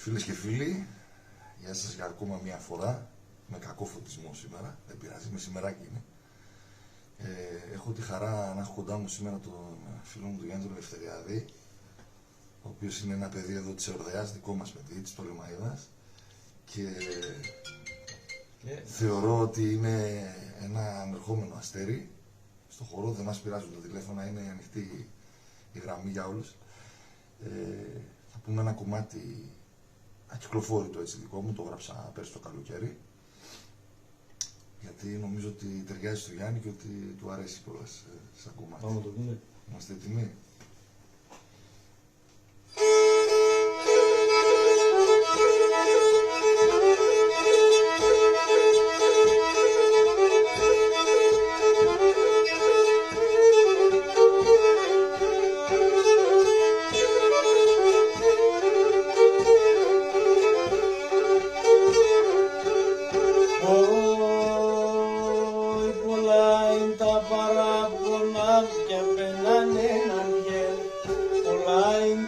Φίλες και φίλοι, γεια σας για ακόμα μια φορά, με κακό φωτισμό σήμερα, δεν πειράζει, μεσημεράκι είναι. Έχω τη χαρά να έχω κοντά μου σήμερα τον φίλο μου τον Γιάννη τον Ελευθεριάδη, ο οποίος είναι ένα παιδί εδώ της Εορδεάς, δικό μας παιδί, της Πτολεμαΐδας, και θεωρώ ότι είναι ένα ανερχόμενο αστέρι στο χώρο, δεν μας πειράζουν τα τηλέφωνα, είναι ανοιχτή η γραμμή για όλους. Θα πούμε ένα κομμάτι ακυκλοφόρητο έτσι δικό μου, το έγραψα πέρσι το καλοκαίρι, γιατί νομίζω ότι ταιριάζει στο Γιάννη και ότι του αρέσει κιόλας σαν κομμάτι. Πάμε το δούμε. Είμαστε έτοιμοι?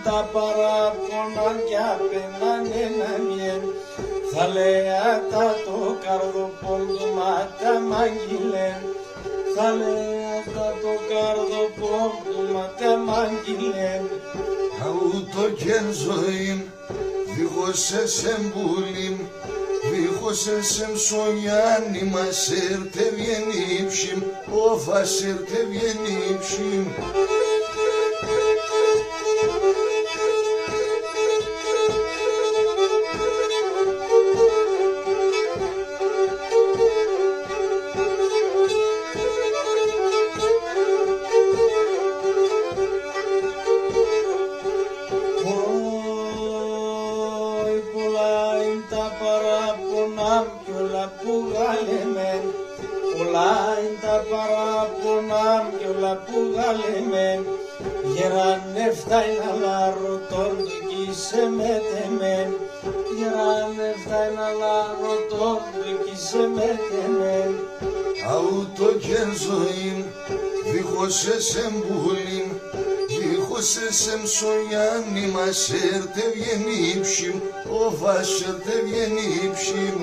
Τα παράπονα κι απέναν έναν γεν. Θα λέατα το καρδοπόντουμα τα μαγγυλέν. Θα λέατα το καρδοπόντουμα τα μαγγυλέν. Αούτο κεν ζωήν, δίχως εσέμ πουλήν, δίχως εσέμ σογιάννη μας έρτε βιενίψιμ, όφας έρτε βιενίψιμ. Κι όλα που γαλεμέν, πολλά είναι τα παράπονα κι όλα που γαλεμέν. Γερανεύτα είναι αλάρωτον του κι σε μετεμέν. Γερανεύτα είναι αλάρωτον του κι σε μετεμέν. Αούτο κεν ζωήν, δίχως εσέμ πουλήν, δίχως εσέμ σογιάννη μας έρτε βιενίψιμ, όφας έρτε βιενίψιμ.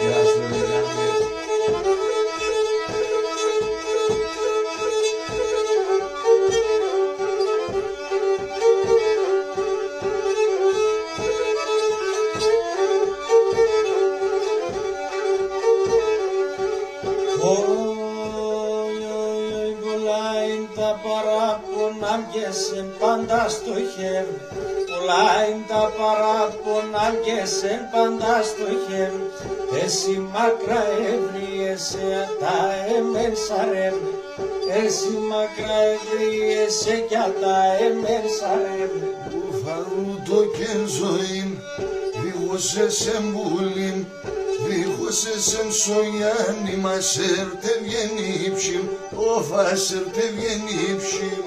Γεια σου Γιάννη. Τα παράπονα και σε πάντα στο χέρι. Πολλά είναι τα παράπονα και σε πάντα στο χέρι. Εσύ μακρά ευρύεσαι τα εμέν σαρέμ. Εσύ μακρά ευρύεσαι κι τα εμέν σαρέμ. Ουφαρούτο κεν ζωήν, δίχως εσέμ πουλήν, δίχως εσέμ σογιάννη μας έρτε βιενίψιμ, όφας έρτε βιενίψιμ.